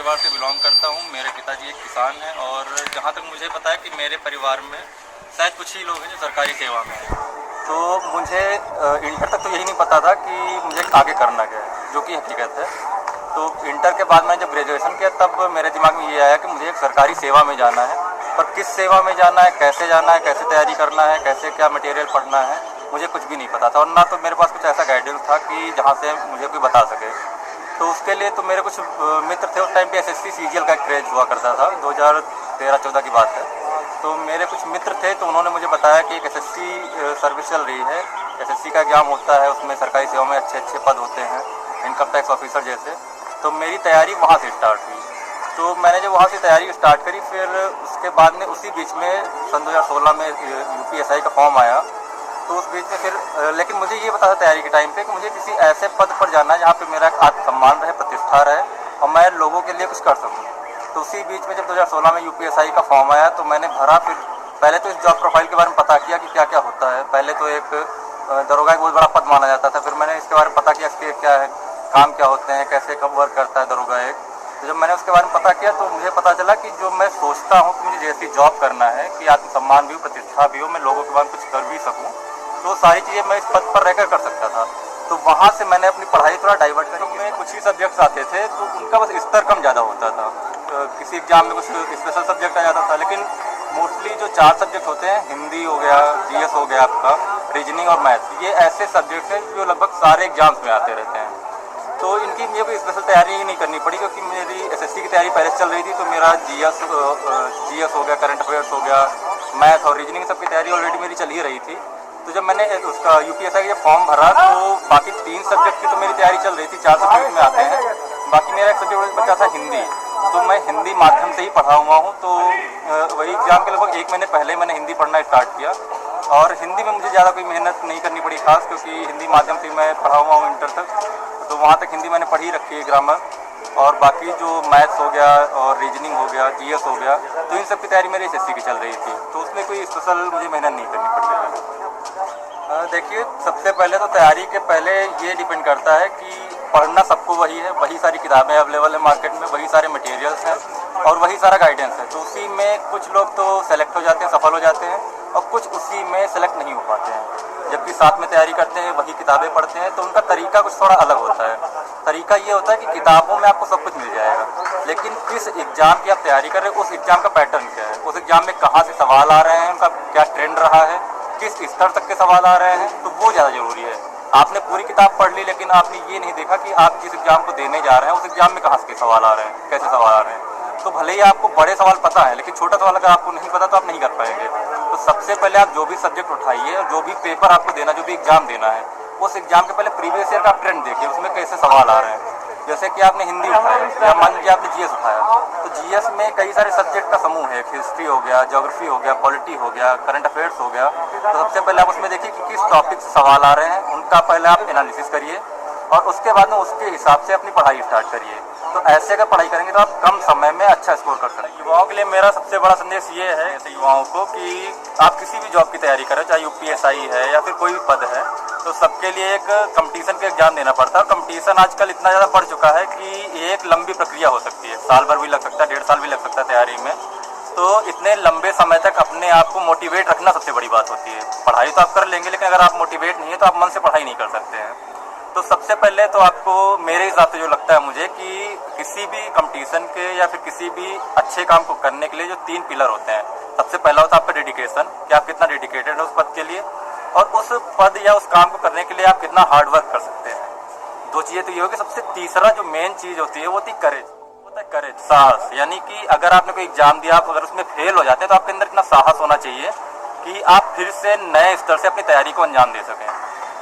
परिवार से बिलोंग करता हूँ। मेरे पिताजी एक किसान हैं और जहाँ तक मुझे पता है कि मेरे परिवार में शायद कुछ ही लोग हैं जो सरकारी सेवा में हैं। तो मुझे इंटर तक तो यही नहीं पता था कि मुझे आगे करना क्या है, जो कि हकीकत है। तो इंटर के बाद मैंने जब ग्रेजुएशन किया तब मेरे दिमाग में ये आया कि मुझे एक सरकारी सेवा में जाना है, पर किस सेवा में जाना है, कैसे तैयारी करना है, कैसे क्या मटेरियल पढ़ना है, मुझे कुछ भी नहीं पता था। और ना तो मेरे पास कुछ ऐसा गाइडेंस था कि जहाँ से मुझे कोई बता सके। तो उसके लिए तो मेरे कुछ मित्र थे। उस टाइम पे एसएससी सीजीएल का क्रेज हुआ करता था, 2013-14 की बात है। तो मेरे कुछ मित्र थे, तो उन्होंने मुझे बताया कि एक एसएससी सर्विस चल रही है, एसएससी का एग्ज़ाम होता है, उसमें सरकारी सेवा में अच्छे अच्छे पद होते हैं, इनकम टैक्स ऑफिसर जैसे। तो मेरी तैयारी वहाँ से स्टार्ट हुई। तो मैंने जब वहाँ से तैयारी स्टार्ट करी, फिर उसके बाद में उसी बीच में सन 2016 में यूपीएसआई का फॉर्म आया। तो उस बीच में फिर लेकिन मुझे ये पता था तैयारी के टाइम पे कि मुझे किसी ऐसे पद पर जाना है जहाँ पे मेरा आत्मसम्मान रहे, प्रतिष्ठा रहे और मैं लोगों के लिए कुछ कर सकूँ। तो उसी बीच में जब 2016 में यूपीएसआई का फॉर्म आया तो मैंने भरा। फिर पहले तो इस जॉब प्रोफाइल के बारे में पता किया कि क्या क्या होता है। पहले तो एक दरोगा एक बहुत बड़ा पद माना जाता था। फिर मैंने इसके बारे में पता किया इसके क्या है, काम क्या होते हैं, कैसे कब वर्क करता है दरोगा एक। तो जब मैंने उसके बारे में पता किया तो मुझे पता चला कि जो मैं सोचता हूँ कि मुझे जैसी जॉब करना है कि आत्मसम्मान भी हो, प्रतिष्ठा भी हो, मैं लोगों के बाद कुछ कर भी सकूँ, तो सारी चीज़ें मैं इस पद पर रहकर कर सकता था। तो वहाँ से मैंने अपनी पढ़ाई थोड़ा डाइवर्ट करी। तो में कुछ ही सब्जेक्ट्स आते थे तो उनका बस स्तर कम ज़्यादा होता था। किसी एग्जाम में कुछ स्पेशल सब्जेक्ट आ जाता था, लेकिन मोस्टली जो 4 सब्जेक्ट होते हैं, हिंदी हो गया, जीएस हो गया आपका, रीजनिंग और मैथ्स, ये ऐसे सब्जेक्ट्स हैं जो लगभग सारे एग्जाम्स में आते रहते हैं। तो इनकी मुझे कोई स्पेशल तैयारी ही नहीं करनी पड़ी, क्योंकि मेरी एसएससी की तैयारी पहले से चल रही थी। तो मेरा जीएस हो गया, करंट अफेयर्स हो गया, मैथ और रीजनिंग सब की तैयारी ऑलरेडी मेरी चल ही रही थी। तो जब मैंने उसका यूपीएसआई का फॉर्म भरा तो बाकी 3 सब्जेक्ट की तो मेरी तैयारी चल रही थी, 4 सब्जेक्ट में आते हैं। बाकी मेरा एक सब्जेक्ट बचा था हिंदी। तो मैं हिंदी माध्यम से ही पढ़ा हुआ हूँ। तो वही एग्ज़ाम के लगभग 1 महीने पहले मैंने हिंदी पढ़ना स्टार्ट किया। और हिंदी में मुझे ज़्यादा कोई मेहनत नहीं करनी पड़ी खास, क्योंकि हिंदी माध्यम से मैं पढ़ा हुआ हूँ इंटर तक। तो वहाँ तक हिंदी मैंने पढ़ी रखी है, ग्रामर। और बाकी जो मैथ्स हो गया और रीजनिंग हो गया, जीएस हो गया, तो इन सब की तैयारी मेरी एसएससी की चल रही थी। तो उसमें कोई स्पेशल मुझे मेहनत नहीं करनी पड़ी। देखिए, सबसे पहले तो तैयारी के पहले ये डिपेंड करता है कि पढ़ना सबको वही है, वही सारी किताबें अवेलेबल है मार्केट में, वही सारे मटेरियल्स हैं और वही सारा गाइडेंस है। तो उसी में कुछ लोग तो सेलेक्ट हो जाते हैं, सफल हो जाते हैं, और कुछ उसी में सेलेक्ट नहीं हो पाते हैं। जबकि साथ में तैयारी करते हैं, वही किताबें पढ़ते हैं, तो उनका तरीका कुछ थोड़ा अलग होता है। तरीका ये होता है कि किताबों में आपको सब कुछ मिल जाएगा, लेकिन किस एग्ज़ाम की आप तैयारी कर रहे हैं, उस एग्ज़ाम का पैटर्न क्या है, उस एग्ज़ाम में कहाँ से सवाल आ रहे हैं, उनका क्या ट्रेंड रहा है, किस स्तर तक के सवाल आ रहे हैं, तो वो ज़्यादा ज़रूरी है। आपने पूरी किताब पढ़ ली, लेकिन आपने ये नहीं देखा कि आप जिस एग्ज़ाम को देने जा रहे हैं उस एग्ज़ाम में कहाँ से सवाल आ रहे हैं, कैसे सवाल आ रहे हैं। तो भले ही आपको बड़े सवाल पता है, लेकिन छोटा सवाल अगर आपको नहीं पता तो आप नहीं कर पाएंगे। तो सबसे पहले आप जो भी सब्जेक्ट उठाइए और जो भी पेपर आपको देना, जो भी एग्ज़ाम देना है, उस एग्ज़ाम के पहले प्रीवियस ईयर का आप ट्रेंड देखिए, उसमें कैसे सवाल आ रहे हैं। जैसे कि आपने हिंदी उठाया या मान लीजिए आपने जीएस उठाया, तो जीएस में कई सारे सब्जेक्ट का समूह है। हिस्ट्री हो गया, ज्योग्राफी हो गया, पॉलिटी हो गया, करंट अफेयर्स हो गया। तो सबसे पहले आप उसमें देखिए कि किस टॉपिक से सवाल आ रहे हैं, उनका पहले आप एनालिसिस करिए और उसके बाद में उसके हिसाब से अपनी पढ़ाई स्टार्ट करिए। तो ऐसे अगर पढ़ाई करेंगे तो आप कम समय में अच्छा स्कोर कर सकते हैं। युवाओं के लिए मेरा सबसे बड़ा संदेश ये है ऐसे युवाओं को कि आप किसी भी जॉब की तैयारी करें, चाहे यूपीएसआई है या फिर कोई भी पद है, तो सबके लिए एक कंपटीशन का एग्जाम देना पड़ता है। कंपटीशन आजकल इतना ज़्यादा बढ़ चुका है कि एक लंबी प्रक्रिया हो सकती है, साल भर भी लग सकता है, 1.5 साल भी लग सकता है तैयारी में। तो इतने लंबे समय तक अपने आप को मोटिवेट रखना सबसे बड़ी बात होती है। पढ़ाई तो आप कर लेंगे, लेकिन अगर आप मोटिवेट नहीं है तो आप मन से पढ़ाई नहीं कर सकते हैं। तो सबसे पहले तो आपको मेरे हिसाब से जो लगता है मुझे कि किसी भी कंपटीशन के या फिर किसी भी अच्छे काम को करने के लिए जो 3 पिलर होते हैं। सबसे पहला होता है आपका डेडिकेशन, कि आप कितना डेडिकेटेड है उस पद के लिए, और उस पद या उस काम को करने के लिए आप कितना हार्ड वर्क कर सकते हैं। 2 चीज़ें तो ये होगी। सबसे तीसरा जो मेन चीज़ होती है वो होती है करेज, होता है करेज, साहस। यानी कि अगर आपने कोई एग्जाम दिया, आप अगर उसमें फेल हो जाते हैं तो आपके अंदर इतना साहस होना चाहिए कि आप फिर से नए स्तर से अपनी तैयारी को अंजाम दे सकें।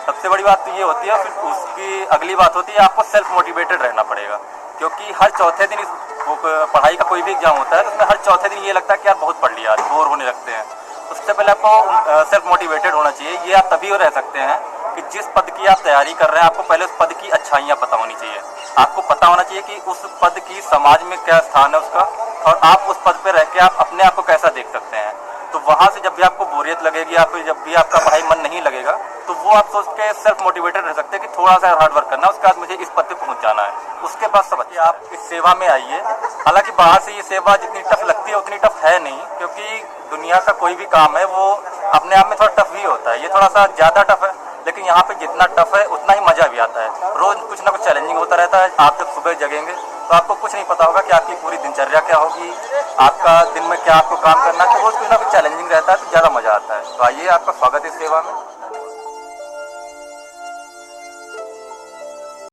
सबसे बड़ी बात तो ये होती है। फिर उसकी अगली बात होती है आपको सेल्फ मोटिवेटेड रहना पड़ेगा, क्योंकि हर चौथे दिन पढ़ाई का कोई भी एग्जाम होता है तो उसमें हर चौथे दिन ये लगता है कि यार बहुत पढ़ लिया, बोर होने लगते हैं। तो सबसे पहले आपको सेल्फ मोटिवेटेड होना चाहिए। ये आप तभी रह सकते हैं कि जिस पद की आप तैयारी कर रहे हैं आपको पहले उस पद की अच्छाइयाँ पता होनी चाहिए। आपको पता होना चाहिए कि उस पद की समाज में क्या स्थान है उसका, और आप उस पद पर रह के आप अपने आप को कैसा देख सकते हैं। तो वहाँ से जब भी आपको बोरियत लगेगी या फिर जब भी आपका पढ़ाई मन नहीं लगेगा, तो वो आप सोच के सेल्फ मोटिवेटेड रह सकते हैं कि थोड़ा सा हार्ड वर्क करना है, उसके बाद मुझे इस पद पे पहुँच जाना है। उसके बाद सब अच्छा। आप इस सेवा में आइए। हालांकि बाहर से ये सेवा जितनी टफ लगती है उतनी टफ है नहीं, क्योंकि दुनिया का कोई भी काम है वो अपने आप में थोड़ा टफ ही होता है। ये थोड़ा सा ज़्यादा टफ है, लेकिन यहाँ पे जितना टफ है उतना ही मज़ा भी आता है। रोज़ कुछ ना कुछ चैलेंजिंग होता रहता है। आप जब सुबह जगेंगे तो आपको कुछ नहीं पता होगा कि आपकी पूरी दिनचर्या क्या होगी, आपका दिन में क्या आपको काम करना है। तो रोज़ कुछ ना कुछ चैलेंजिंग रहता है, तो ज़्यादा मज़ा आता है। तो आइए, आपका स्वागत है इस सेवा में।